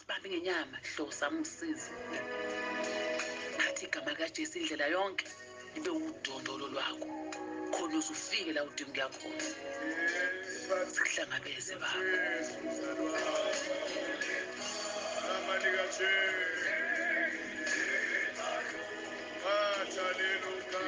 asibambe ngenyama Hlosa umsizi athi igama likaJesu indlela yonke ibe udondolo lwakho khona uzufike la udinga khona sikuhlangabeze baba amani kaJesu haleluya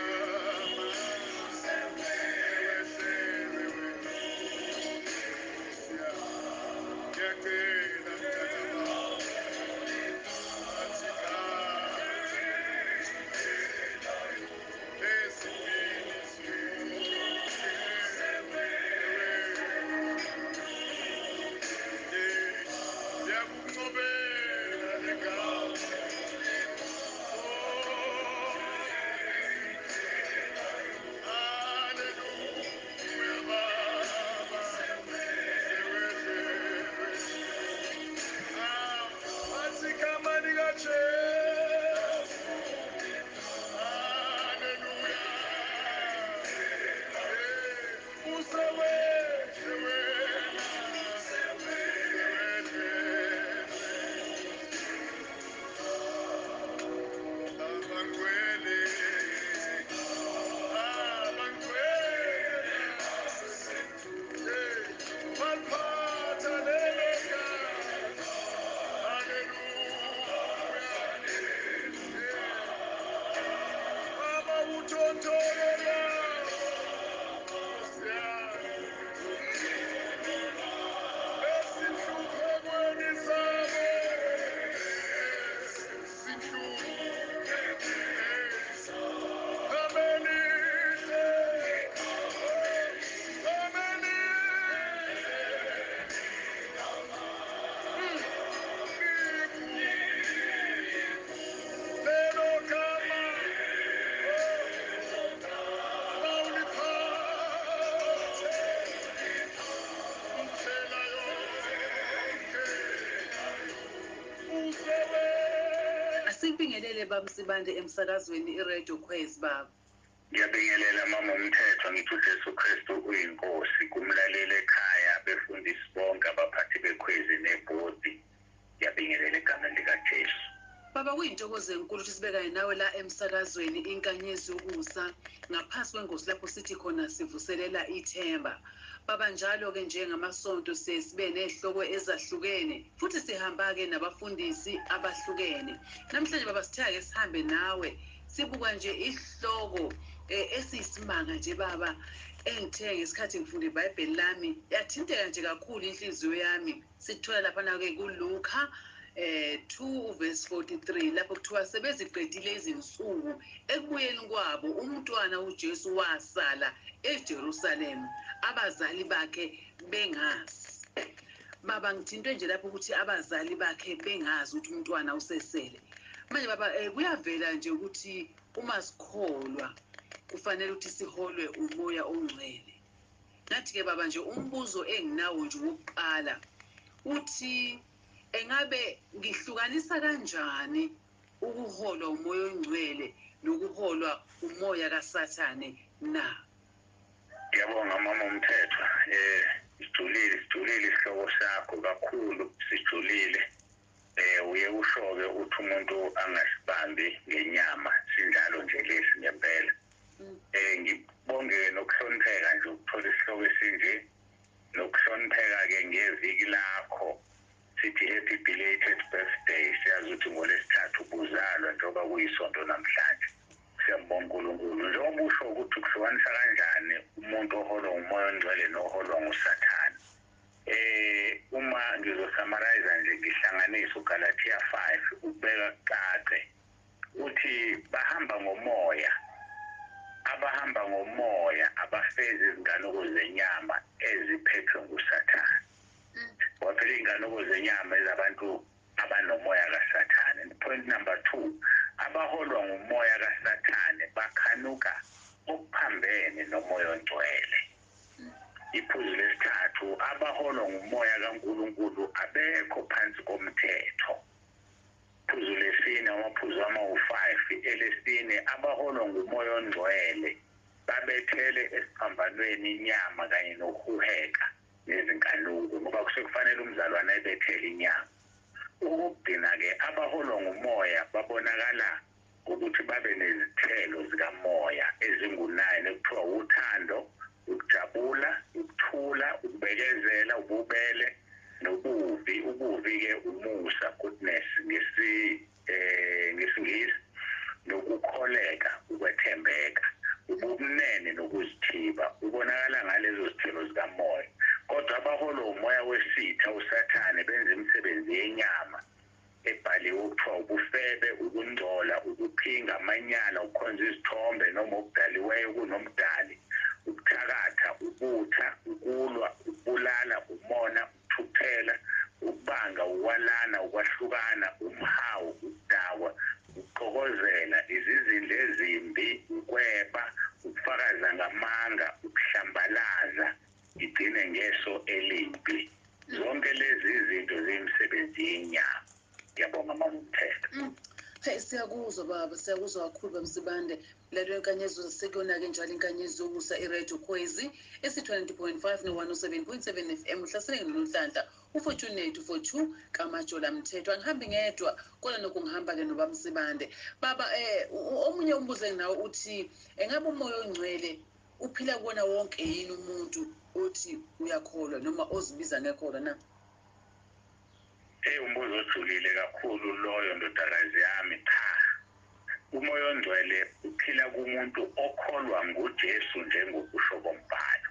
Asibingelele baba Sibande emsakazweni iRadio Quest baba. Ngiyabingelela mama umthetho ngithi uJesu Kristu uyinkosi kumlalele ekhaya befundisi bonke abaphathi bekhwezi nebhodi. Ngiyabingelela egameni likaJesu. Baba kuyintokozo enkulu ukuthi sibeka nawe la emsakazweni inkanyezi ukusa ngaphansi kwengosi lapho sithi khona sivuselela ithemba. Baba njalo ke njengamasonto sibe nehloko ezahlukene futhi sihamba ke nabafundisi abahlukene. Namhlanje baba sithake sihambe nawe sibuka nje ihloko esiyisimanga nje baba engithe ngesikhathi ngifunda iBhayibheli lami yathinteka nje kakhulu inhliziyo yami. Sithola lapha na ke kuLuka 2:43 lapho kuthiwa sebeziqedile izinsuku ekubuyeni kwabo umntwana uJesu wasala eJerusalem abazali bakhe bengazi. Baba ngithintwe nje lapho ukuthi abazali bakhe bengazi ukuthi umntwana usesele. Manje baba kuyavela nje ukuthi uma sikholwa kufanele ukuthi siholwe umoya ongcwele. Nathi ke baba nje umbuzo enginawo nje wokuqala uthi engabe ngihlukanisa kanjani ukuholwa umoya ongcwele nokuholwa umoya kaSathane na? Ngiyabonga mama umthetho. Sijulile isihloko sakho kakhulu sijulile. Uye ushoke uthi umuntu angasibambi ngenyama sinjalo nje lesi ngempela. Ngibonge nokuhlonipheka nje ukuthola isihloko esinje nokuhlonipheka ke ngeviki lakho. Sithi happy belated birthday. Siyazi ukuthi ngolesithathu ubuzalwa njengoba kuyisonto namhlanje. Siyambonga uNkulunkulu. Njengoba usho ukuthi kuhlukanisa kanjani umuntu oholwa umoya ongcwele noholwa nguSathane. Uma ngizosummarize nje ngihlanganisa uGalatia 5 ukubeka kucace uthi bahamba ngomoya. Abahamba ngomoya abafezi izinganuko zenyama eziphethwe nguSathane. Waphela inganuko zenyama ezabantu abanomoya kaSathane. Point number 2, abaholwa ngumoya kaSathane bakhanuka okuphambene nomoya ongcwele. Iphuzu lesithathu abaholwa ngumoya kaNkulunkulu abekho phansi komthetho. Iphuzu lesine amaphuzu ama-5 elesine abaholwa ngumoya ongcwele babethele esiphambanweni inyama kanye nokuheka nezinkanuko ngoba kufanele umzalwane ebethele inyama. okugcina-ke abaholwa ngumoya babonakala ukuthi babe nezithelo zikamoya ezingu-9 ekuthiwa uthando, ukujabula, ukuthula, ukubekezela, ububele nobuvi. Ubuvi-ke umusa, goodness ngesingisi, nokukholeka, ukwethembeka, ubumnene nokuzithiba. Ubonakala ngalezo zithelo zikamoya. Kodwa abaholwa umoya wesitha, usathane, benza imisebenzi yenyama ebhaliwe ukuthiwa ubufebe, ukungcola, ukuphinga, amanyala, ukukhonza izithombe noma okudaliweyo kunomdali, ukuthakatha, ubutha, ukulwa, ukubulala, umona, ukuthukuthela, ukubanga, ukwalana, ukwahlukana, umhawu, ukudakwa, ukuxokozela, izizindlu ezimbi, ukweba, ukufakaza ngamanga, ukuhlambalaza, igcine ngeso elimbi. Zonke lezi zinto ziyimisebenzi yenyama. Ngiyabonga mama uMthetho. Hey, siyakuzwa baba, siyakuzwa kakhulu bamsibande. Lelo nkanyezo sekuyona-ke njalo inkanyezi yokusa iradio Khwezi esi-20.5 no-107.7 FM. Uhlaseleke noNhlanhla uFortunate for2 kaMajola Mthetho. Angihambi ngedwa kodwa nokungihamba-ke nobamsibande. Baba, omunye umbuzo enginawo uthi engabe umoya ongcwele uphila kuwona wonke yini umuntu othi uyakholwa noma ozibiza ngekholwa na? Umbuzo ojulile kakhulu loyo ndodakazi yami. Cha, umoya ongcwele uphila kumuntu okholwa nguJesu njengokusho kombhalo.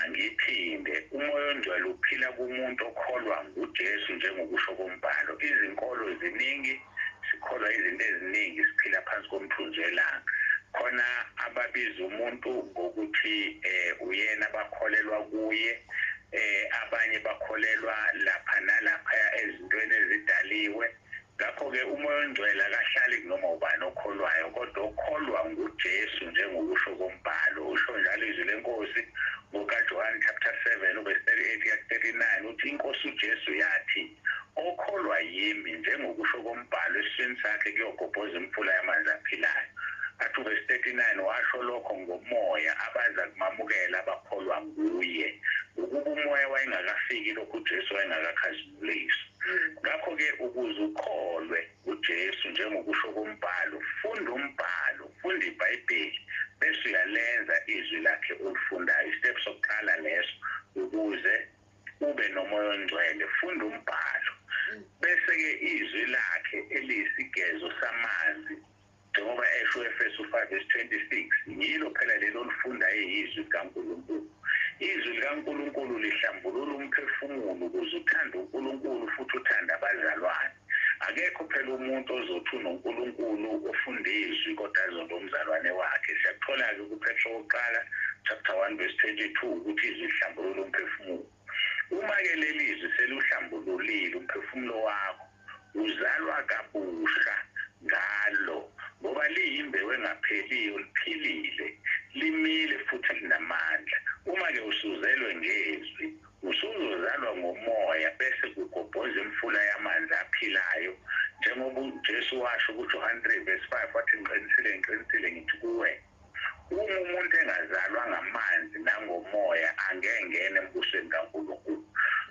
Angiphinde, umoya ongcwele uphila kumuntu okholwa nguJesu njengokusho kombhalo. Izinkolo ziningi, sikholwa izinto eziningi, siphila phansi komthunzi welanga. Khona ababiza umuntu ngokuthi uyena bakholelwa kuye, abanye bakholelwa lapha nalapha ezintweni ezidaliwe. Ngakho-ke umoya ongcwele akahlali kunoma ubani okholwayo, kodwa okholwa nguJesu njengokusho kombhalo. Usho njalo izwi lenkosi ngokaJohane chapter 7 verse 38-39 uthi inkosi uJesu yathi, okholwa yimi njengokusho kombhalo esiswini sakhe kuyogobhoza imfula yamanzi aphilayo. Athi verse 39 washo lokho ngomoya abaza kumamukela abakholwa nguye. Ukuba umoya wayengakafiki lokhu uJesu wayengakakhazimulisi. Ngakho-ke ukuze ukholwe uJesu njengokusho kombhalo, funda umbhalo, funda iBhayibheli, bese uyalenza izwi lakhe olifundayo. Isitepu sokuqala leso ukuze ube nomoya ongcwele, funda umbhalo. Bese-ke izwi lakhe eliyisigezo samanzi, njengoba esho Efesu 5:26, yilo phela lelo olifundayo izwi likaNkulunkulu. Izwi likaNkulunkulu lihlambulula umphefumulo ukuze uthande uNkulunkulu futhi uthande abazalwane. Akekho phela umuntu ozothi uNkulunkulu ofunda izwi kodwa azonto umzalwane wakhe. Siyakuthola-ke kuPetro wokuqala chapter 1:22 ukuthi izwi lihlambulula umphefumulo. Uma-ke leli izwi seluhlambululile umphefumulo wakho, uzalwa kabusha ngalo, ngoba liyimbewu engapheliyo, liphilile, limile futhi linamandla. Uma-ke usuzelwe ngezwi, usuzozalwa ngomoya, bese kugobhoza imfula yamanzi aphilayo, njengoba uJesu washo kuJohane 3:5 wathi ngiqinisile ngithi kuwe, uma umuntu engazalwa ngamanzi nangomoya angengene embusweni kaNkulunkulu.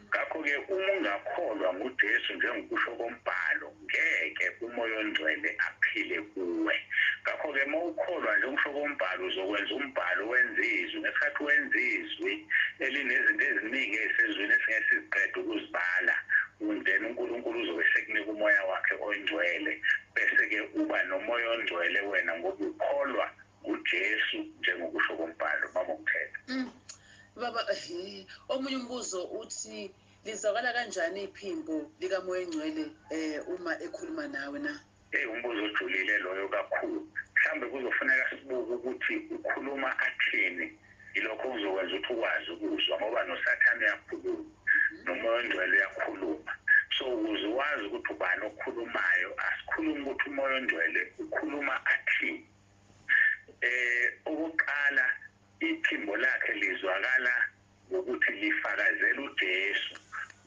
Ngakho-ke uma ungakholwa nguJesu njengokusho kombhalo, ngeke umoya ongcwele aphile kuwe. Ngakho-ke uma ukholwa njengokusho kombhalo uzokwenza umbhalo wenza izwi. Ngesikhathi wenza izwi elinezinto eziningi ezisezweni esingeke siziqede ukuzibala, then uNkulunkulu uzobe sekunika umoya wakhe ongcwele. Bese-ke uba nomoya ongcwele wena ngoba ukholwa nguJesu njengokusho kombhalo. Mama uMthetho. Baba, omunye umbuzo uthi lizwakala kanjani iphimbo likamoya ongcwele uma ekhuluma nawe na? Umbuzo ojulile loyo kakhulu. Mhlambe kuzofuneka sibuke ukuthi ukhuluma athini, ilokho kuzokwenza ukuthi ukwazi ukuzwa, ngoba noSathane uyakhuluma, nomoya ongcwele uyakhuluma. So ukuze wazi ukuthi ubani okhulumayo, asikhuluma ukuthi umoya ongcwele ukhuluma athini. Okokuqala, iphimbo lakhe lizwakala ngokuthi lifakazela uJesu,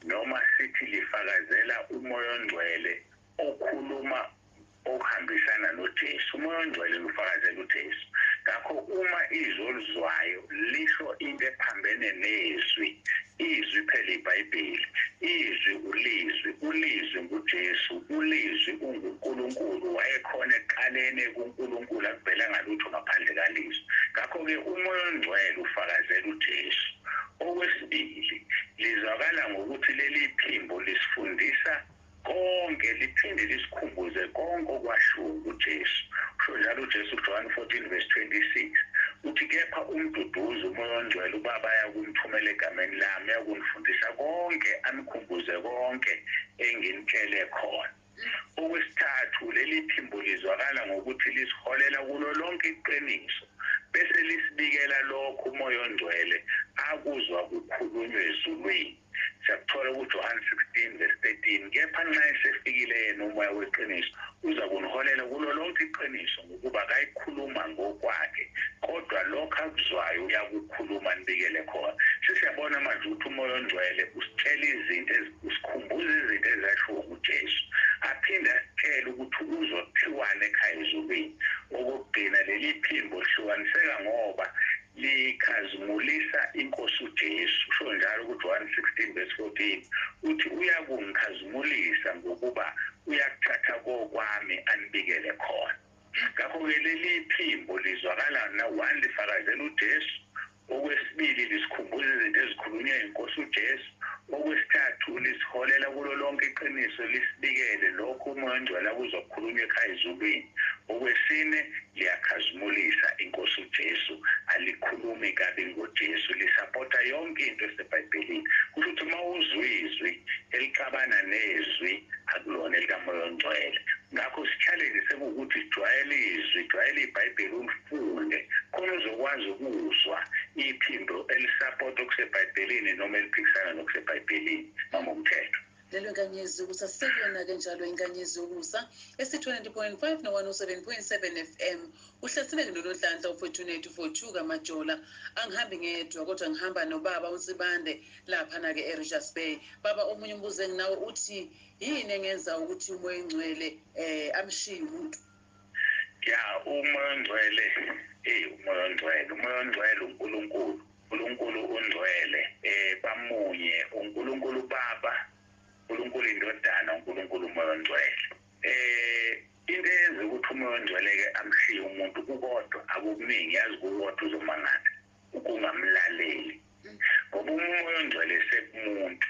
noma sithi lifakazela umoya ongcwele okhuluma okuhambisana noJesu. Umoya ongcwele lufakazela uJesu. Ngakho uma izwi olizwayo lisho into ephambene nezwi, izwi phela iBhayibheli, izwi ulizwi uJesu ulizwi unguNkulunkulu wayekhona eqaleni kuNkulunkulu akuvela ngalutho ngaphandle kalizwi ngakho-ke umoya ongcwele ufakazela uJesu. Okwesibili lizwakala ngokuthi leli phimbo lisifundisa konke liphinde lisikhumbuze konke okwahluka uJesu. Kusho njalo uJesu John 14:26 uthi kepha umduduzi umoya ongcwele ubaba ayakumthumela egameni lami uyakunifundisa konke anikhumbuze konke enginitshele khona. Okwesithathu leli phimbo lizwakala ngokuthi lisiholela kulo lonke iqiniso bese lisibikela lokho umoya ongcwele akuzwa kukhulunywe ezulwini. Siyakuthola kuJohn 16:13 kepha nxa esefikile yena umoya weqiniso uza kuniholela kulo lonke iqiniso ngokuba akayikhuluma ngokwakhe kodwa lokho akuzwayo uyakukhuluma nibikele khona. Sisiyabona manje ukuthi umoya ongcwele usitshela izinto usikhumbuza izinto ezashiwo nguJesu aphinde asitshele ukuthi uzothiwane ekhaya ezulwini. Okugcina leli phimbo lihlukaniseka ngoba likhazimulisa inkosi uJesu. Kusho njalo kuJohn 16:14 uthi uyakungikhazimulisa ngokuba uyakuthatha kokwami anibikele khona. Ngakho-ke leli phimbo lizwakala na-1 lifakazela uJesu. Okwesibili lisikhumbuza izinto ezikhulunywe inkosi uJesu. Okwesithathu lisiholela kulo lonke iqiniso lisibikele lokho umoya ongcwele akuzokhulunywa ekhaya ezulwini. Okwesine liyakhazimulisa inkosi uJesu alikhulumi kabi ngoJesu lisapota yonke into esebhayibhelini. Kusho ukuthi uma uzwa izwi elixabana nezwi akulona elikamoya ongcwele. Ngakho si-challenge sekuwukuthi sijwayele izwi jwayele iBhayibheli ulifunde khona uzokwazi ukuzwa iphimbo elisapota okusebhayibhelini noma eliphikisana nokusebhayibhelini noma umthetho. Lelo nkanyezi kusasekuyona-ke njalo inkanyezi yokusa esi-20.5 no-107.7 FM uhlaseleke nolonhlanhla u-Fortunate 42 kaMajola. Angihambi ngedwa kodwa ngihamba nobaba uNsibande laphana-ke eRichards Bay. Baba, omunye umbuzo enginawo uthi yini engenza ukuthi umoya ongcwele amshiye umuntu? Ya, umoya ongcwele umoya ongcwele uNkulunkulu ongcwele bamunye uNkulunkulu Baba, uNkulunkulu Indodana, uNkulunkulu umoya ongcwele. Into eyenza ukuthi umoya ongcwele-ke amshiye umuntu kukodwa akukuningi, yazi kukodwa uzomangala ukungamlaleli ngoba umoya ongcwele sekumuntu.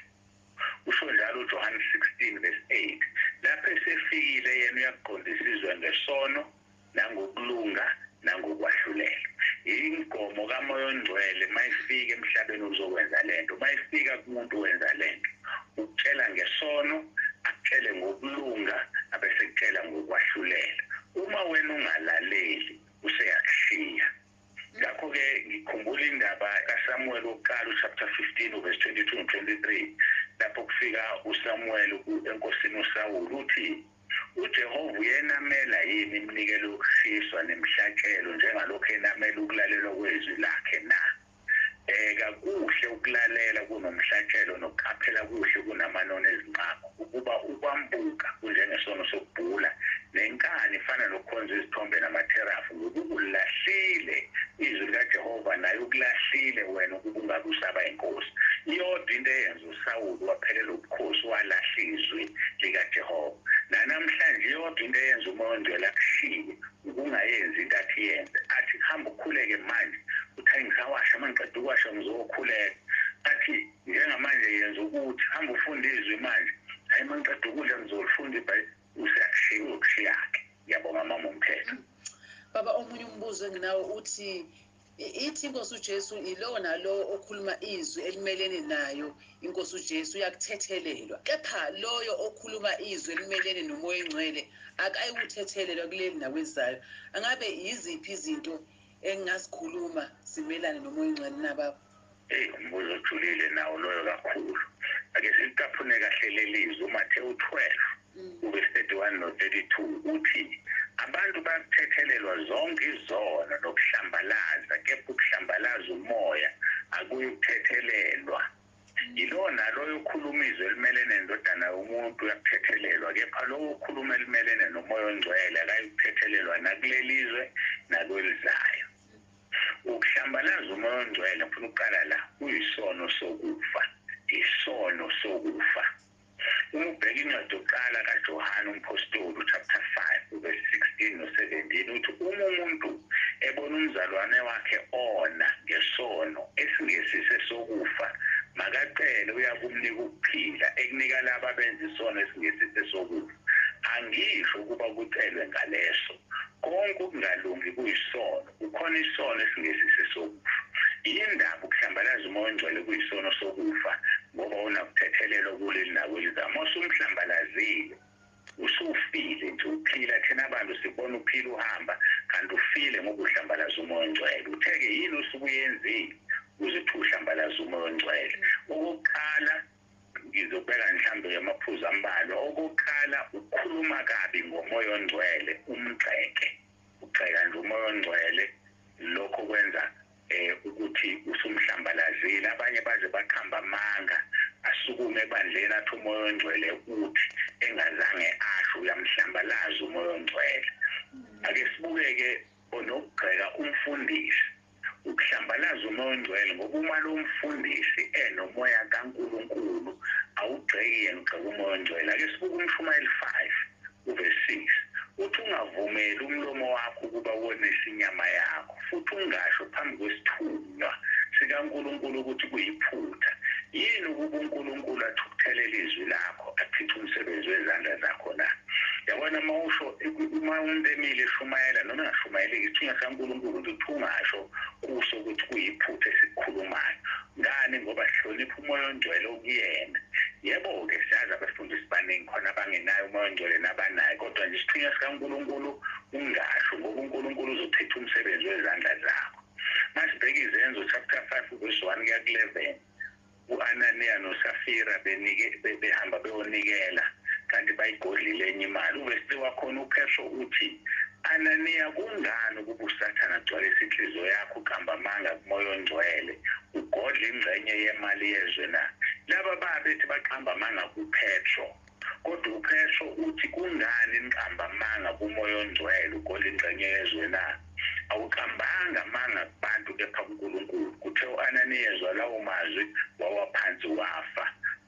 Usho njalo uJohn 16:8 lapho esefikile yena uyakuqondisa izwe ngesono nangokulunga nangokwahlulela. Ingomo kamoya ongcwele mayifika emhlabeni uzokwenza lento, mayifika kumuntu wenza lento ukutshela ngesono akutshele ngokulunga abese kutshela ngokwahlulela. Uma wena ungalaleli useyakushiya. Ngakho-ke ngikhumbula indaba kaSamuel wokuqala uchapter 15:22-23 lapho kufika uSamuel enkosini uSawuli uthi uJehova uyenamela yini iminikelo yokushiswa nemihlatshelo njengalokho enamela ukulalelwa kwezwi lakhe na? Kakuhle ukulalela kunomhlatshelo nokuqaphela kuhle kunamanono ezinqamo ukuba ukwambuka kunjengesono sokubhula nenkani ifana nokukhonza izithombe namatherafu ngokuba ulahlile izwi likaJehova naye ukulahlile wena ukuba ungabe usaba inkosi. Iyodwa into eyenza uSawuli waphelela ubukhosi walahla izwi likaJehova. Namhlanje iyodwa into eyenza umoya ongcwele akushiye ukungayenzi into athi yenze athi hamba ukhuleke manje uthi ngisawasha mangiqeda ukwasha ngizokhuleka athi njengamanje yenza ukuthi hamba ufunda izwi manje hayi mangiqeda ukudla ngizolifunda iBhayibheli useyakushiya ukushiyakhe. Ngiyabonga mama umthetho. Baba, omunye umbuzo enginawo uthi ithi inkosi uJesu ilo nalo okhuluma izwi elimelene nayo inkosi uJesu uyakuthethelelwa, kepha loyo okhuluma izwi elimelene nomoya ongcwele akayikuthethelelwa kuleli nakwezayo. Angabe yiziphi izinto engingasikhuluma simelane nomoya ongcwele nababa? Umbuzo ojulile nawo loyo kakhulu. Ake silicaphune kahle leli izwi uMathewu 12:31-32 uthi abantu bakuthethelelwa zonke izono nokuhlambalaza kepha ukuhlambalaza umoya akuyukuthethelelwa. Ilona loyo okhuluma izwi elimelene nendodana yomuntu uyakuthethelelwa kepha lowo okhuluma elimelene nomoya ongcwele akayukuthethelelwa nakuleli izwe nakwelizayo. Ukuhlambalaza umoya ongcwele ngifuna ukuqala la kuyisono sokufa, isono sokufa. Ubheka incwadi yokuqala kaJohane umpostoli chapter 5 verse 16 no 17 uthi uma umuntu ebona umzalwane wakhe ona ngesono esingesise sokufa makacele uyakumnika ukuphila ekunika laba abenza isono esingesise sokufa angisho ukuba kucelwe ngaleso konke okungalungi kuyisono kukhona isono esingesise sokufa indaba ukuhlambalaza umoya ongcwele kuyisono sokufa ngoba unakuthethelelwa kuleli nawo elizama usumhlambalazile usufile nje uphila thina abantu sibona uphila uhamba kanti ufile ngokuhlambalaza umoya ongcwele utheke yini usuku yenzile ukuze uhlambalaza umoya ongcwele okokuqala ngizobeka mhlambe yamaphuzu ambalwa okokuqala ukukhuluma kabi ngomoya ongcwele umgxeke ucela nje umoya ongcwele lokho kwenza ukuthi usumhlambalazile abanye baze baqhamba amanga asukume ebandleni athi umoya ongcwele uthi engazange asho uyamhlambalaza umoya ongcwele ake sibukeke onokugxeka umfundisi ukuhlambalaza umoya ongcwele ngoba uma lo mfundisi enomoya kaNkuluNkulu awugxeki yena ugxeka umoya ongcwele ake sibuke uMshumayeli 5 verse 6 uthi ungavumeli umlomo wakho ukuba wonise inyama yakho futhi ungasho phambi kwesithunywa sikaNkuluNkulu ukuthi kuyiphutha yini ukuba uNkulunkulu athukuthelela izwi lakho achithe umsebenzi wezandla zakho na yabona mawusho uma umuntu emile eshumayela noma engashumayeli isithunywa sikaNkulunkulu ukuthi ungasho kuso ukuthi kuyiphutha esikukhulumayo ngani ngoba sihlonipha umoya ongcwele okuyena yebo-ke siyazi abafundisi baningi khona abangenayo umoya ongcwele nabanayo kodwa nje isithunywa sikaNkulunkulu ungasho ngoba uNkulunkulu uzochitha umsebenzi wezandla zakho masibheka izenzo chapter 5 verse 1 kuya ku-11 u-Ananiya noSafira behamba beyonikela kanti bayigodlile enye imali uvesi wakhona uPetro uthi Ananiya kungani ukuba uSathane agcwalise inhliziyo yakho uqamba amanga kumoya ongcwele ugodla ingxenye yemali yezwe na laba babethi baqamba amanga kuPetro kodwa uPetro uthi kungani niqamba amanga kumoya ongcwele ugodla ingxenye yezwe na awuqambanga amanga kubantu kepha kuNkulunkulu kuthe u-Ananiya ezwa lawo mazwi wawaphansi wafa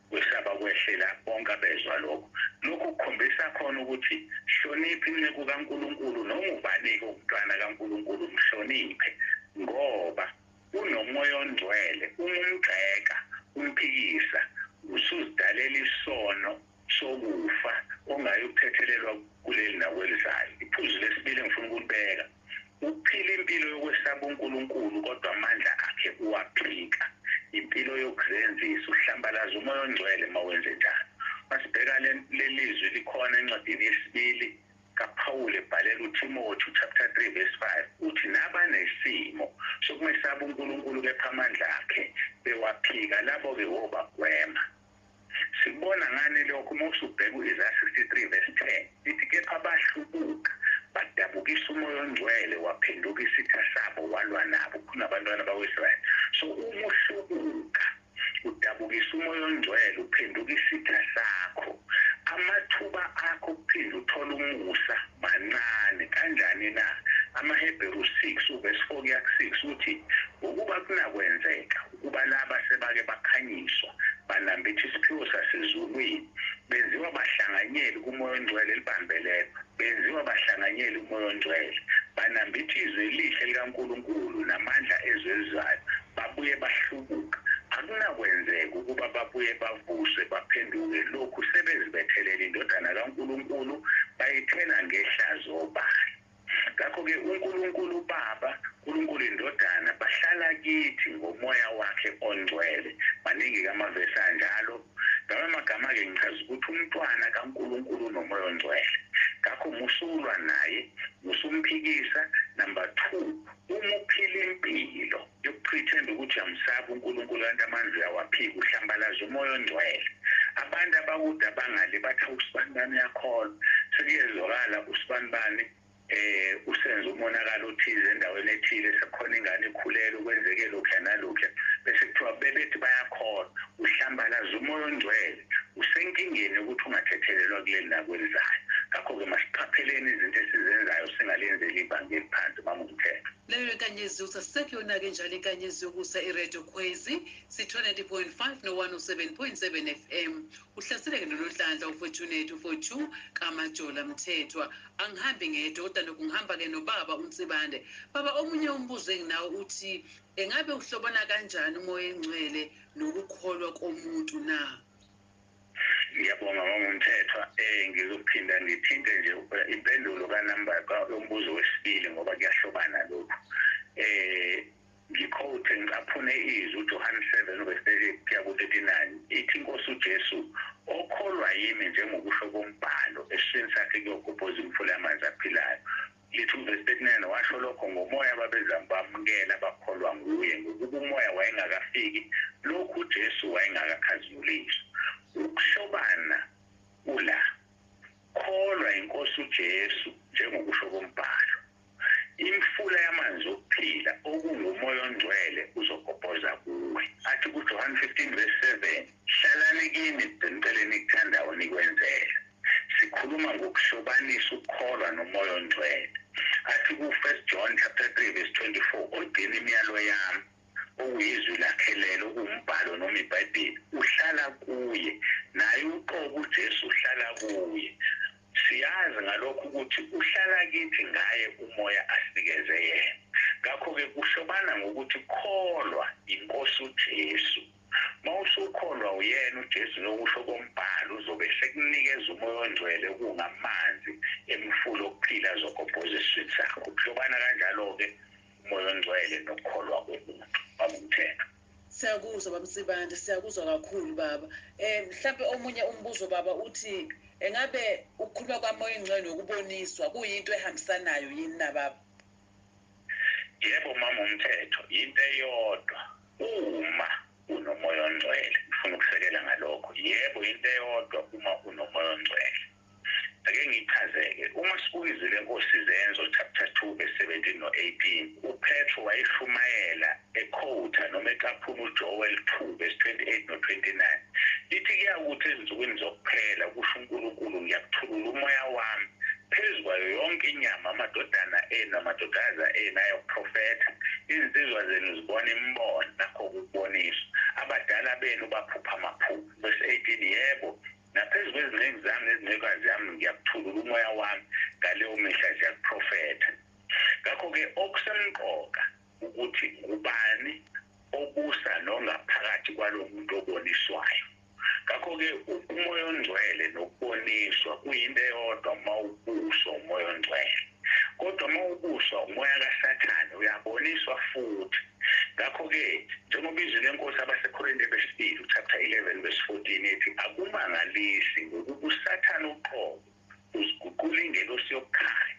kwesaba kwehlela bonke abezwa lokho kukhombisa khona ukuthi hlonipha inceku kaNkulunkulu noma ubani-ke umntwana kaNkulunkulu mhloniphe ngoba unomoya ongcwele umgxeka umphikisa usuzidalela isono sokufa ongayokuthethelelwa kuleli nakwelizayo iphuzu lesibili engifuna ukulibeka ukuphila impilo yokwesaba uNkulunkulu kodwa amandla akhe uwaphika impilo yokuzenzisa uhlambalaza umoya ongcwele mawenze njalo masibheka lelizwi likhona encwadini yesibili kaPawule ebhalela uTimothy chapter 3 verse 5 uthi nabanesimo sokumesaba uNkulunkulu kepha amandla akhe bewaphika labo-ke wobagwema sibona ngani lokho uma usubheka u-Isaiah 63 verse 10 lithi kepha abahlubuka badabukisa umoya ongcwele waphenduka isitha sabo walwa nabo kunabantwana bakwe-Israyeli so uma uhlubuka udabukisa umoya ongcwele uphenduka isitha sakho amathuba akho kuphinde uthola umusa mancane kanjani na amaHebheru 6 verse 4 kuya ku-6 uthi ukuba kunakwenzeka ukuba laba sebake bakhanyiswa banambitha isiphiwo sasezulwini benziwa bahlanganyeli kumoya ongcwele elibambelelo benziwa bahlanganyeli umoya ongcwele banambitha izwi elihle likaNkulunkulu namandla ezwezayo babuye bahlubuka akunakwenzeka ukuba babuye bavuswe baphenduke lokhu sebezibethelela indodana kaNkulunkulu bayithela ngehlazo obala ngakho-ke uNkulunkulu Baba uNkulunkulu Indodana bahlala kithi ngomoya wakhe ongcwele maningi amavesi anjalo ngabe amagama-ke ngichaza ukuthi umntwana kaNkulunkulu unomoya ongcwele ngakho musulwa naye musumphikisa number 2 uma uphila impilo yokuprethenda ukuthi uyamsaba uNkulunkulu kanti amandla uyawaphika uhlambalaza umoya ongcwele abantu abakude abangale bathi usibanibani uyakholwa sekuyezwakala usibanibani usenza umonakalo othize endaweni ethile sekhona ingane ekhulele ukwenzeke lokhu nalokhu bese kuthiwa bebethi bayakholwa uhlambalaza umoya ongcwele usenkingeni ukuthi ungathethelelwa kuleli nakwelizayo ngakho-ke masiqapheleni izinto esizenzayo singalenzeli ibanga eliphansi mama uMthetho. leyo nkanyezi usasekho yona-ke njalo inkanyezi yokusa iradio khwezi si-290.5 no-107.7 FM uhlaseleke noNhlanhla ufortunate u-42 kamajola Mthethwa angihambi ngedwa kodwa nokungihamba-ke nobaba uNsibande. Baba, omunye umbuzo enginawo uthi engabe uhlobana kanjani umoya engcwele nokukholwa komuntu na? Ngiyabonga mama uMthethwa. Ngizophinda ngithinte nje impendulo yombuzo wesibili ngoba kuyahlobana lokhu. Ngikhothe ngicaphune izwi uJohn 7 verse 39 ithi Inkosi uJesu okholwa yimi njengokusho kombhalo esiswini sakhe kuyogobhoza imfula yamanzi aphilayo. Lithi verse 39 washo lokho ngomoya babezama bamukela abakholwa nguye ngokuba umoya wayengakafiki lokhu uJesu wayengakakhazimulisi. Ukuhlobana ula kholwa Inkosi uJesu njengokusho kombhalo. Imfula yamanzi okuphila okungumoya ongcwele uzogobhoza kuwe. Athi kuJohn 15 verse 7 hlalani kimi ngicela nikuthandayo nikwenzele. Sikhuluma ngokuhlobanisa ukukholwa nomoya ongcwele. Athi ku1 John chapter 3 verse 24 ogcina imiyalo yami okuyizwi lakhe lelo okumbhalo noma iBhayibheli uhlala kuye naye uqobo uJesu uhlala kuye. Siyazi ngalokho ukuthi uhlala kithi ngaye umoya asikeze yena. Ngakho-ke kuhlobana ngokuthi kholwa Inkosi uJesu. Mawusukholwa uyena uJesu nokusho kombhalo uzobe sekunikeza umoya ongcwele kungamanzi emfula okuphila azogobhoza esiswini sakho. Kuhlobana kanjalo-ke umoya ongcwele nokukholwa komuntu baba uMthetho. Siyakuzwa baba Msibande, siyakuzwa kakhulu baba. Mhlawumbe omunye umbuzo baba uthi engabe ukukhuluma kwamoya ongcwele nokuboniswa kuyinto ehambisanayo yini na baba? Yebo mama uMthetho, into eyodwa uma unomoya ongcwele. Ngifuna ukusekela ngalokho. Yebo into eyodwa uma unomoya ongcwele. Ake ngichazeke. Uma sibuka izwi leNkosi Izenzo chapter 2 verse 17 no-18 uPetro wayishumayela ekhotha noma ecaphuna uJoel 2 verse 28 no-29 lithi kuyakuthi ezinsukwini zokuphela kusho uNkulunkulu ngiyakuthulula umoya wami phezu kwayo yonke inyama amadodana enu amadodakazi enu ayoprofetha izinsizwa zenu zibona imibono nakho kuboniswa abadala benu baphupha amaphupho. Verse 18 yebo naphezu kwezinceku zami nezincekukazi zami ngiyakuthulula umoya wami ngaleyo mihla ziyakuprofetha. Ngakho-ke okusemqoka ukuthi ubani obusa nongaphakathi kwalo muntu oboniswayo. Ngakho-ke umoya ongcwele nokuboniswa kuyinto eyodwa uma ubuswa umoya ongcwele. Kodwa uma ubuswa umoya kaSathane uyaboniswa futhi. Ngakho-ke njengoba izwi leNkosi abaseKorinte besibili chapter 11 verse 14 ethi akumangalisi ngokuba uSathane uqobo uziguqula ingelosi yokukhanya.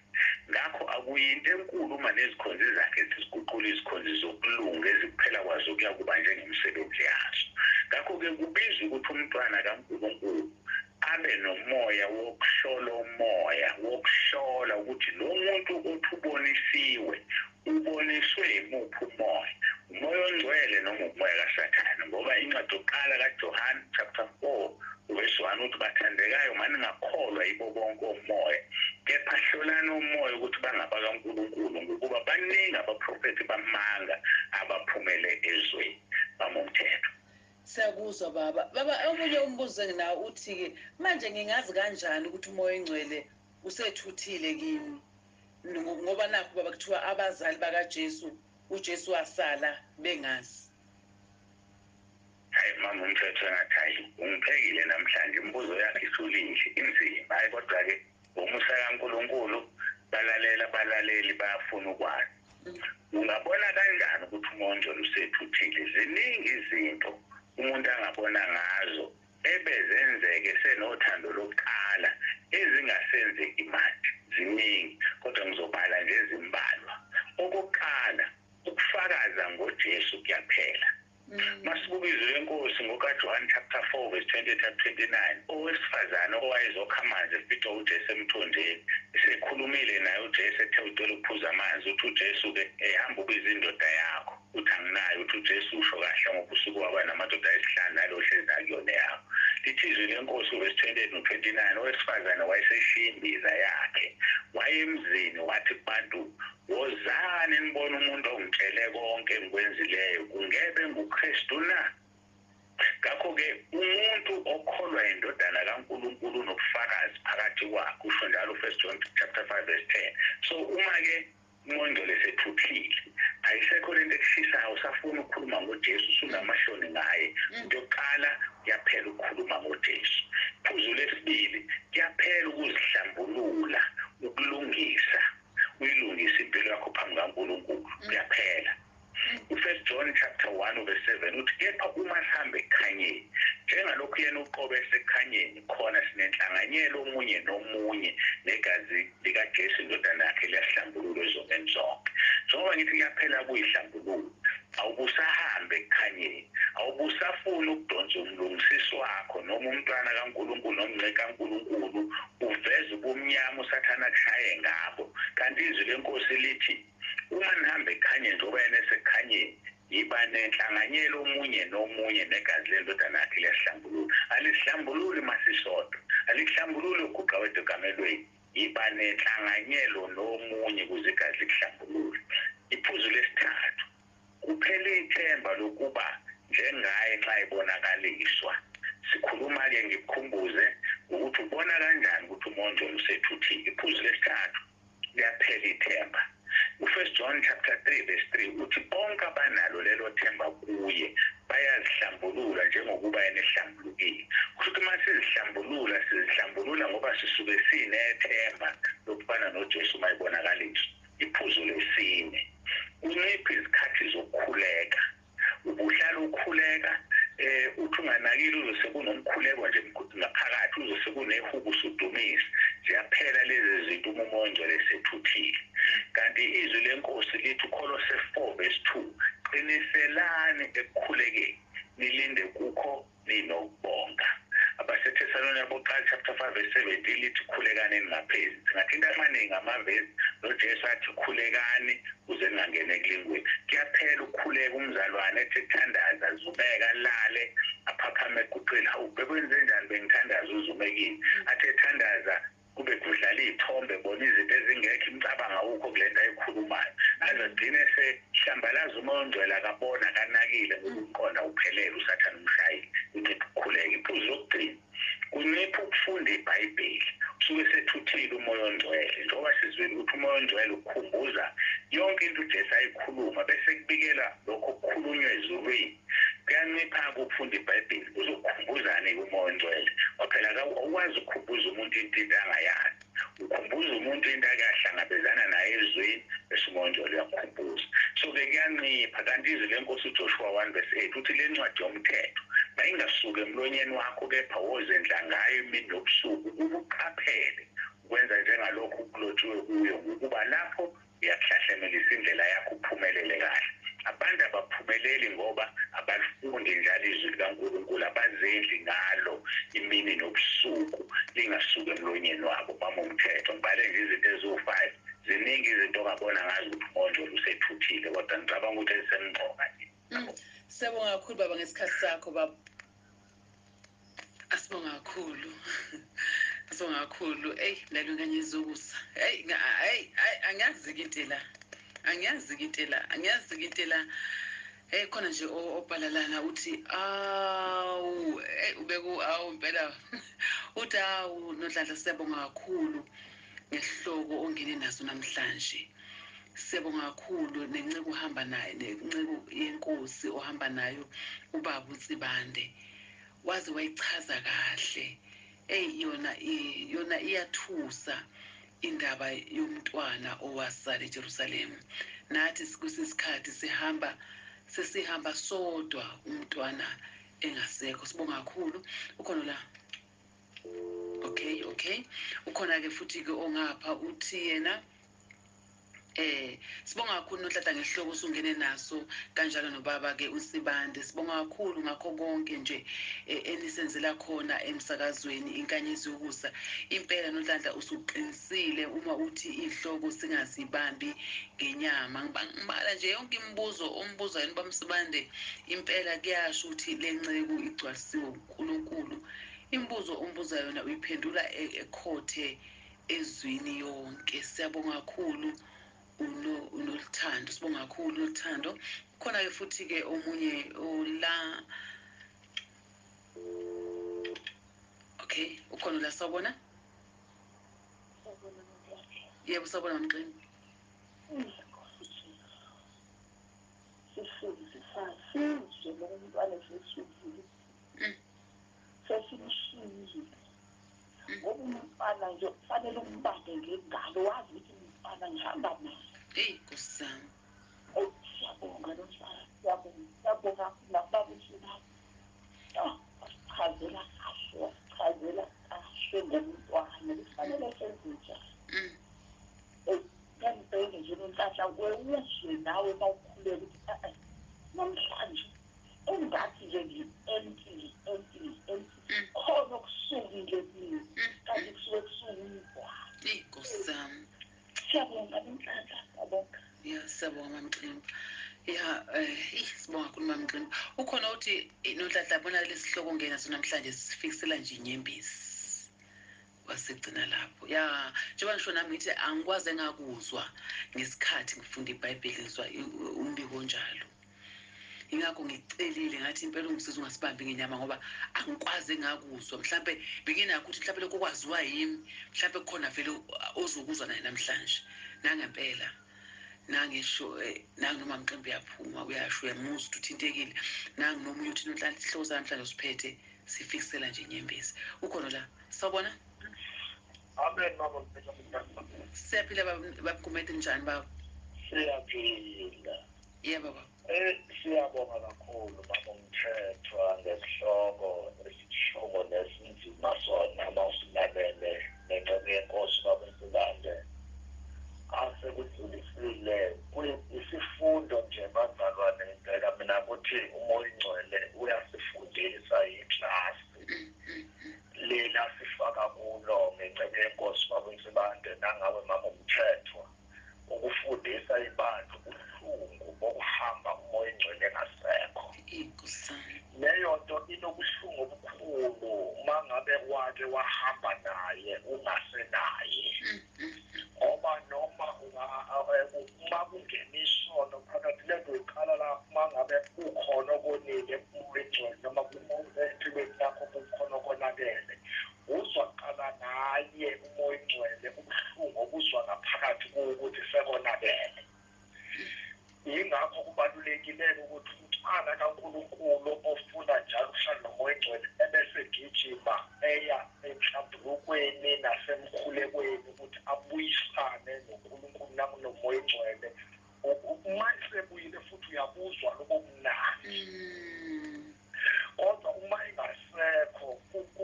Ngakho akuyinto enkulu uma nezikhonzi zakhe ziguqula izikhonzi zokulunga ezikuphela kwazo kuya kuba njengemisebenzi yazo. Ngakho-ke kubizwa ukuthi umntwana kaNkulunkulu abe nomoya wokuhlola umoya wokuhlola ukuthi lo muntu othi ubonisiwe uboniswe yimuphi umoya ongcwele noma umoya kaSathane. Ngoba incwadi yokuqala kaJohn chapter 4 verse 1 uthi bathandekayo maningakholwa yibo bonke umoya kepha hlolani umoya ukuthi bangaba kaNkulunkulu ngokuba baningi abaprofethi bamanga abaphumele ezweni bama uMthetho. Siyakuzwa baba. Baba, omunye umbuzo enginawo uthi-ke manje ngingazi kanjani ukuthi umoya engcwele usethuthile kimi? Ngoba nakho baba kuthiwa abazali bakaJesu uJesu wasala bengazi. Hayi mama uMthetho engathayi ungiphekile namhlanje imibuzo yakhe isulile inzima. Hayi kodwa-ke ngomusa kaNkulunkulu abalaleli bayafuna ukwazi. Ungabona kanjani ukuthi umoya ongcwele usethuthile? Ziningi izinto umuntu angabona ngazo ebezenzeke senothando lokuqala ezingasenzeki manje. Ziningi kodwa ngizobala nje ezimbalwa. Okokuqala ukufakaza ngoJesu kuyaphela. Masibuka izwi leNkosi ngokaJohn chapter 4 verse 20-29 owesifazane owayezokha amanzi efica uJesu emthonjeni esekhulumile naye uJesu ethe ucela ukuphuza amanzi uthi uJesu-ke ehamba ubiza indoda yakho uthi anginayo uthi uJesu usho kahle ngoba usuku waba namadoda ayisihlanu nalo hlezi akuyona yakho. lithi izwi lenkosi verse 28 no 29 owesifazane wayeseshiya imbiza yakhe wayemzini wathi kubantu wozani nibona umuntu ongitshele konke engikwenzileyo kungebe nguKristu na ngakho-ke umuntu okholwa indodana kaNkulunkulu nobufakazi phakathi kwakhe usho njalo 1 John chapter 5 verse 10 so uma-ke uMondlo esethuthile ayisekho lento ekushisayo usafuna ukukhuluma ngoJesu usunamahloni ngaye into yokuqala kuyaphela ukukhuluma ngoJesu phuzu lesibili kuyaphela ukuzihlambulula ukulungisa uyilungisa impilo yakho phambi kaNkulunkulu kuyaphela u1 John chapter 1 verse 7 uthi kepha uma sihambe ekhanyeni njengalokhu yena uqobe esekhanyeni khona sinenhlanganyelo omunye nomunye negazi likaJesu indodana yakhe liyahlambululwa ezonweni zonke njengoba ngithi kuyaphela kuyihlambululo awubusahambe ekhanyeni awubusafuna ukudonsa umlungisisi wakho noma umntwana kaNkulunkulu nomngcele kaNkulunkulu uveze ubumnyama usathana kushaye ngabo kanti izwi lenkosi lithi uma nihambe ekhanyeni njengoba yena esekhanyeni yiba nenhlanganyelo omunye nomunye negazi lendodana yakhe liyahlambulula alihlambululi masisodwa alihlambululi uguqa wethu egamelweni yiba nenhlanganyelo nomunye ukuze igazi likuhlambulule iphuzu lesithathu kuphela ithemba lokuba njengaye nxa ibonakaliswa sikhuluma-ke ngikukhumbuze ukuthi ubona kanjani ukuthi uMondlo usethuthile iphuzu lesithathu liyaphela ithemba u1 John chapter 3 verse 3 uthi bonke abanalo lelo themba kuye bayazihlambulula njengokuba yena ehlambulukile kusho uma sizihlambulula ngoba sisuke sinethemba lokufana noJesu mayibonakaliswa iphuzu lesine unciphe izikhathi zokukhuleka ubuhlala ukhuleka uthi unganakile uzose kunomkhuleko nje ngaphakathi uzose kunehubo usudumisa ziyaphela lezi zinto uma uMondlo esethuthile kanti izwi lenkosi lithi uKolose 4 verse 2 qiniselani ekukhulekeni nilinde kukho ninokubonga abaseThesalonika bokuqala chapter 5 verse 17 lithi khulekani ningaphezi singathinta amaningi amavesi noJesu athi khulekani uze ningangene ekulingweni kuyaphela ukukhuleka umzalwane ethi ethandaza zubeka lale aphaphame eguqile hawu bekwenze njani bengithandaza uzumekile athi ethandaza kube kudlala iy'thombe bona izinto ezingekho imicabanga awukho kule nto ayikhulumayo azagcine sehlambalaza umoya ongcwele akabona kanakile ngokumqonda uphelele usathane umshayile unciphe ukukhuleka iphuzu lokugcina kunciphe ukufunda iBhayibheli usuke sethuthile umoya ongcwele njengoba sizwile ukuthi umoya ongcwele ukukhumbuza yonke into uJesu ayikhuluma bese kubikela lokho okukhulunywa ezulwini kuyancipha-ke ukufunda iBhayibheli uzokukhumbuzani-ke umoya ongcwele phela awukwazi ukukhumbuza umuntu into angayazi ukhumbuza umuntu into akahlangabezana naye ezweni bese umoya ongcwele uyakukhumbuza so-ke kuyancipha kanti izwi lenkosi uJoshua 1 verse 8 uthi le ncwadi yomthetho mayingasuki emlonyeni wakho kepha wozendla ngayo imini nobusuku ukuba uqaphele ukwenza njengalokhu kulotshiwe kuyo ukuba lapho uyakuhlahlemelisa indlela yakho uphumelele kahle abantu abaphumeleli ngoba abafundi njalo izwi likaNkulunkulu abazendli ngalo imini nobusuku lingasuki emlonyeni wabo bama umthetho ngibale nje izinto eziwu-5 ziningi izinto ongabona ngazo ukuthi uMondlo usethuthile kodwa ngicabanga ukuthi ezisemqoka nje siyabonga kakhulu baba ngesikhathi sakho baba asibonga kakhulu asibonga kakhulu nalunganyezukusa angiyazikitela khona nje obhalalana uthi impela uthi noNhlanhla siyabonga kakhulu ngesihloko ongene naso namhlanje siyabonga kakhulu nenceku uhamba naye nenceku yenkosi ohamba nayo ubaba uNsibande wazi wayichaza kahle yona iyathusa indaba yomntwana owasala eJerusalem nathi kusisikhathi sesihamba sodwa umntwana engasekho sibonga kakhulu ukhona la okay ukhona-ke futhi-ke ongapha uthi yena sibonga kakhulu noNhlanhla ngesihloko usungene naso kanjalo nobaba-ke uNsibande sibonga kakhulu ngakho konke nje enisenzela khona emsakazweni inkanyezi yokusa impela noNhlanhla usuqinisile uma uthi ihloko singazibambi ngenyama ngibala nje yonke imibuzo ombuza yini bamSibande impela kuyasho ukuthi le nceku igcwalisiwe uNkulunkulu Imibuzo umbuza yona uyiphendula ekhothe ezwini yonke. Siyabonga kakhulu unoLuthando, sibonga kakhulu unoLuthando. Khona ke futhi ke omunye ola. Okay, ukhona la sawubona? Yebo sawubona Mqini. Sifundise lo mntwana sesizulu. Sesimshiyile. Ngoba umntwana nje kufanele umbambe ngengalo wazi ukuthi umntwana ngihamba naye. Kusami. Siyabonga lo mntwana. Siyabonga nakubaba uSibaba. Chazela kahle ngomntwana. Kufanele senze njani? Ngempela nje Nonhlanhla uzwe nawe mawukhuleka ukuthi namhlanje engathi nje ngi-empty khona okusukile kimi kanti kusuke kusuka umntwana. Kusami. Siyabonga Nonhlanhla, siyabonga. Siyabonga Mamqembu. Sibonga kakhulu Mamqembu. Ukhona uthi Nonhlanhla bona lesihloko ngena namhlanje sifikisela nje inyembezi. Wasigcina lapho. Njengoba ngisho nami ngithi angikwaze ngakuzwa ngesikhathi ngifunda iBhayibheli ngizwa umbiko onjalo. Ingakho ngicelile ngathi impela ungisiza ungasibambi ngenyama ngoba angikwaze ngakuzwa. Mhlambe benginakho ukuthi mhlambe lokho kwaziwa yimi, mhlambe kukhona vele ozokuzwa naye namhlanje. Nangempela nangisho nanginoma Mqembu yaphuma uyasho uyamuzwa ukuthi uthintekile. Nanginomunye uthi Nonhlanhla isihloko namhlanje usiphethe sifikisela nje inyembezi. Ukhona la. Sawubona? Amen mama mfethu. Siyaphila babukumete njani baba? Siyaphila. Yebo baba. Siyabonga kakhulu mama Mthethwa ngesihloko esishoko nesinzima sona mawusilalele nengxenye yenkosi baba Nsibande. Asekudlulisile isifundo nje bazalwane impela mina ukuthi umoya ingcwele uyasifundisa iclass lela sifaka kulo ngengxenye yenkosi baba Nsibande nangawe mama Mthethwa ukufundisa ibandla ubuhlungu bokuhamba umoya ingcwele ngasekho. Leyo nto inobuhlungu obukhulu uma ngabe wake wahamba naye ungasenaye. Ngoba noma uma kungena isono phakathi lento ikhala lapho uma ngabe ukhona okonile umoya ingcwele noma empilweni yakho kukhona okonakele uzwa qala naye umoya ingcwele ubuhlungu obuzwa ngaphakathi ukuthi sekonakele. Yingakho kubalulekile ukuthi umntwana kaNkulunkulu ofuna njalo ukuhlala nomoya ingcwele ebese gijima eya emhlambulukweni nasemkhulekweni ukuthi abuyisane noNkulunkulu nomoya ingcwele. Uma esebuyile futhi uyabuzwa lobumnandi. Kodwa uma ingasekho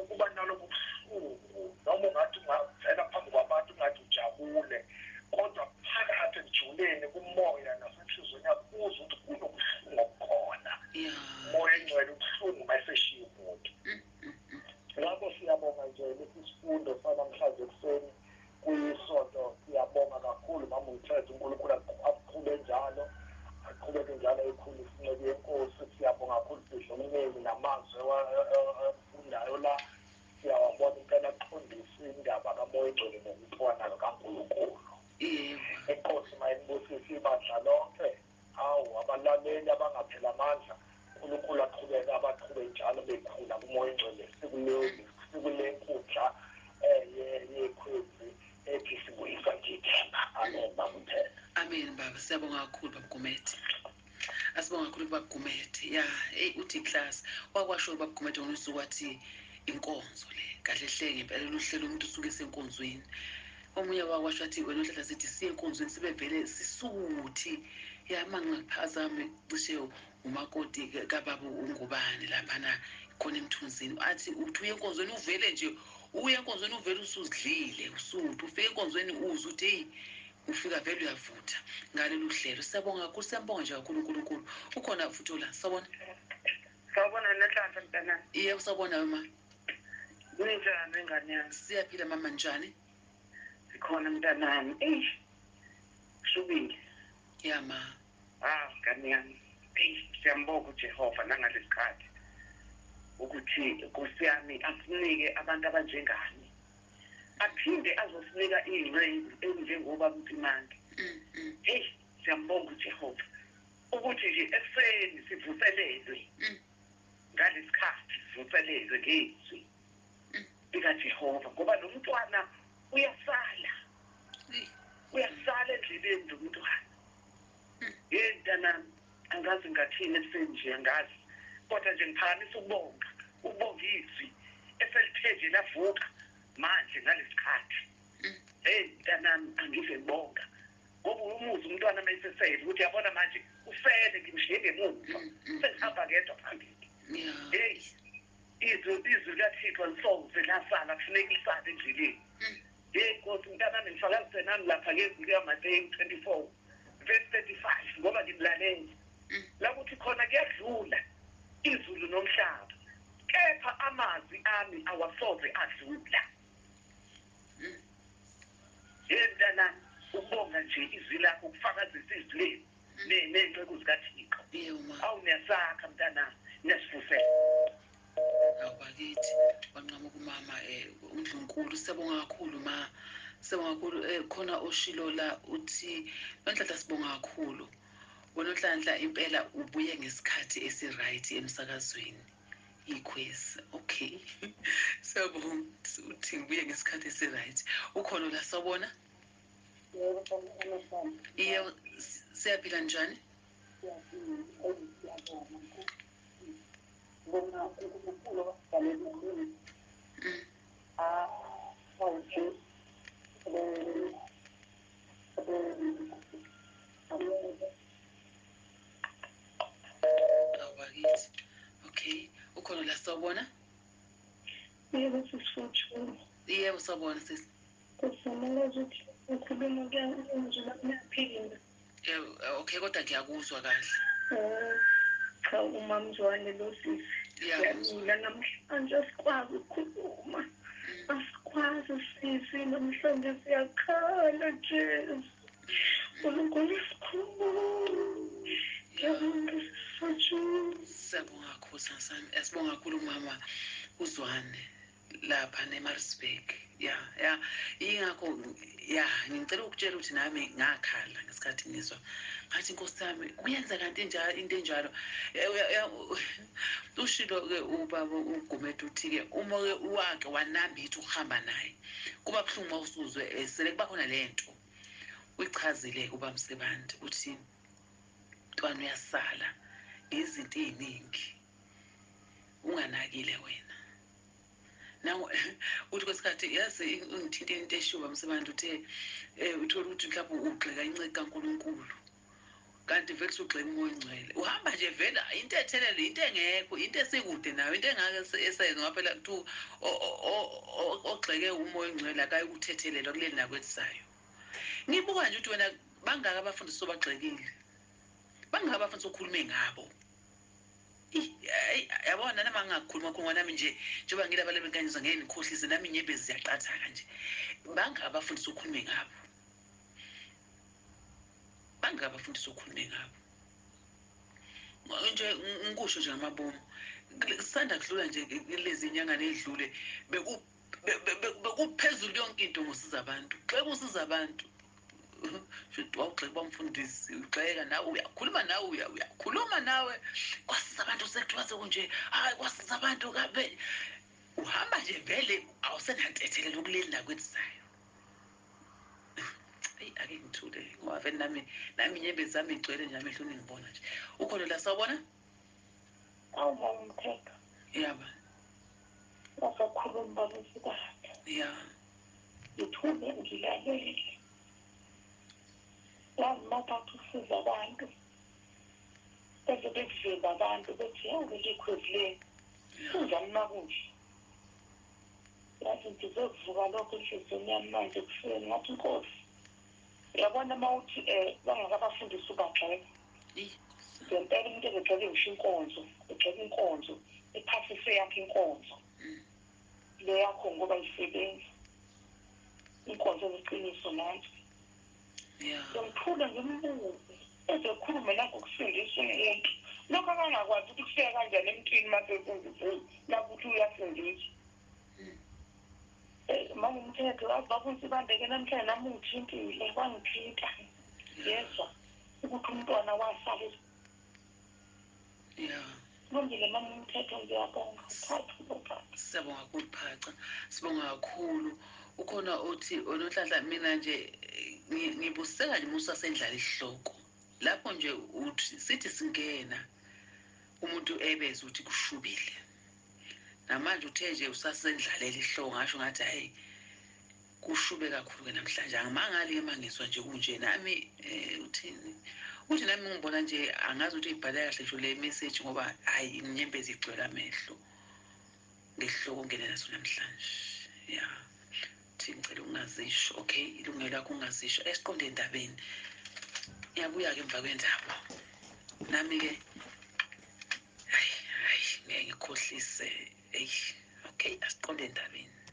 kuba nalobo buhlungu noma ungathi ungavela phambi kwabantu ungathi ujabule kodwa phakathi ejuleni kumoya nasenhliziyweni yakho uzwa ukuthi kunobuhlungu obukhona. Umoya ingcwele ubuhlungu mayeseshiya umuntu. Ngakho siyabonga nje lesi sifundo sanamhlanje ekuseni kuyisonto. Siyabonga kakhulu mama Mthethwa uNkulunkulu aqhubeke njalo njalo ekhulisa incebo yenkosi. Siyabonga kakhulu sidlo omningi namazwi afundayo la siyawabona impela aqondisa indaba kamoya ingcwele nokuphana kaNkulunkulu. Inkosi mayibusise ibandla lonke. Abalaleli abangaphela amandla uNkulunkulu abaqhubeke njalo bekhula kumoya ingcwele sikule nkundla yekhwezi ethi sibuyisa nje ithemba. Amen baba Mthethwa. Amen baba. Siyabonga kakhulu babugumete. Asibonga kakhulu babugumete. Uthi class wakwasho babugumete ngosuku wathi inkonzo le kahle hle ngempela luhlelo umuntu usuke esenkonzweni. Omunye wakwasho athi wena Nonhlanhla sithi siye enkonzweni sibe vele sisuthi mangaphazame cishe umakoti kababa ungubani lapha na khona emthunzini athi uthi uye enkonzweni uvele nje uye enkonzweni uvele usuzidlile usuthi ufike enkonzweni uzwe uthi ufika vele uyavutha ngalolu hlelo. Siyabonga kakhulu, siyambonga nje kakhulu uNkulunkulu. Ukhona futhi la. Sawubona? Sawubona Nonhlanhla mntana. Yebo sawubona mama. Kunjani ingane yami? Siyaphila mama njani? Sikhona mntanami. Shubile. Ma. Ngane yami. Siyambonga uJehova nangalesikhathi. ukuthi Nkosi yami asinike abantu abanjengani aphinde azosinika ingcebo enjengoba Mtimanga hey siyambonga uJehova ukuthi nje ekuseni sivuselelwe ngalesikhathi sivuselelwe ngezwi likaJehova ngoba lo mntwana uyasala endleleni lo mntwana yentana angazi ngathini esenje angazi kodwa nje ngiphakamisa ukubonga izwi eselipheje lavuka manje ngaleskhathi ntanami angive ngibonga ngoba umuzi umntwana mayesesele ukuthi yabona manje ufele ngimshiye ngemuva sengihamba ngedwa phambili hey izwi likaThixo lisoze lasala kufuneka lisale endleleni hey Nkosi mntanami ngifakazise nami lapha ngezwi likaMateyu 24 verse 35 ngoba ngimlalele la kuthi khona kuyadlula izulu nomhlaba kepha amazwi ami awasoze adlula yentana ukubonga nje izwi lakho ukufakazisa izwi leni nenqeku zikaThixo awuniyasakha mntana nesifusela awubakithi wanqama kumama uNdlunkulu siyabonga kakhulu ma sibonga kakhulu khona oshilo la uthi Nonhlanhla sibonga kakhulu Nonhlanhla impela ubuye ngesikhathi esiright emsakazweni ikhwezi okay siyabonga uthi ngibuye ngesikhathi esiright ukhona la sawubona yebo siyaphila njani awubakithi okay ukhona la sawubona yebo sisifuthu yebo sawubona sisi kufanele ukuthi ukhuluma kuyenzeka kuyaphila okay kodwa ngiyakuzwa kahle cha umamzwane lo sisi yamila namhlanje asikwazi ukukhuluma asikwazi sisi namhlanje siyakhala Jesu uNkulunkulu sikhulu siyabonga kakhulu sasami sibonga kakhulu mama uzwane lapha neMaritzburg ingakho ngicela ukutshela ukuthi nami ngakhala ngesikhathi ngizwa ngathi Nkosi yami kuyenza kanti into enjalo ushilo ke ubaba uGumede uthi ke uma ke wake wanambitha ukuhamba naye kuba buhlungu mawusuzwe sele kuba khona lento uyichazile kuba Msebandi uthi mntwana uyasala izinto eziningi unganakile wena nawe uthi kwesikhathi yazi ungithinta into eshuba Msebandi uthe uthola ukuthi mhlawumbe ugxeka inceke kaNkulunkulu kanti vele ugxeka umoya ongcwele uhamba nje vele into ethelele into engekho into esikude nawe into engake esenza ngaphela kuthi ogxeke umoya ongcwele akayi ukuthethelelwa kuleli nakwethisayo ngibuka nje ukuthi wena bangaka abafundisi sobagxekile bangaka abafundisi okhulume ngabo yabona nama ngakhuluma khona nami nje njengoba ngilabale benkanyizwa ngeke ngikhohlise nami inyembezi ziyaqathaka nje bangaka abafundisi okhulume ngabo bangaka abafundisi okhulume ngabo nje ngikusho nje ngamabomu kusanda kudlula nje lezi inyanga nedlule bekuphezulu yonke into ngosiza abantu xa kusiza abantu futhi wawugxeka bamfundisi ugxeka nawe uyakhuluma nawe uyakhuluma nawe kwasiza abantu sekuthiwa sekunje hayi kwasiza abantu kabe uhamba nje vele awusenantethelelo kuleli nakwethisayo ake ngithule ngoba vele nami inyembezi zami igcwele nje amehlweni ngibona nje ukhona la sawubona awumthetho yaba wasakhuluma besikahle ngithume ngilalele bathatha usiza abantu bese bekuvimba abantu bethi yawule ikhwezi leni kunjani makunje yathi ngizokuvuka lokho enhliziyweni yami manje ekuseni ngathi Nkosi uyabona uma uthi bangakabafundisi ubagxeka ngempela umuntu ebegxeka ngisho inkonzo egxeka inkonzo ephasise yakhe inkonzo le yakho ngoba isebenza inkonzo yeqiniso manje ngithula ngimbuze ezokhulume nakho kusindisa umuntu lokho akangakwazi ukuthi kufika kanjani emntwini masefundisile lapho uthi uyafundiswa mama umthetho abafundisi bandeke namhlanje namuthi impilo kwangithinta yezwa ukuthi umntwana wasala Kulungile mama umthetho ngiyabonga uphatha siyabonga kakhulu Phaca sibonga kakhulu ukhona othi ononhlanhla mina nje ngibuseka nje musasendlala ihloko lapho nje uthi sithi singena umuntu ebeze uthi kushubile namanje uthe nje usasendlalela ihloko ngasho ngathi hayi kushube kakhulu namhlanje angimangali emangiswa nje kunje nami uthini uthi nami ngibona nje angazi ukuthi ibhala kahle nje le message ngoba hayi inyembezi igcwele amehlo ngehloko ngene naso namhlanje ya ngicela ungazisho okay ilungelo lakho ungazisho esiqonde endabeni ngiyabuya ke emva kwendaba nami ke hayi ngeke ngikhohlise okay asiqonde endabeni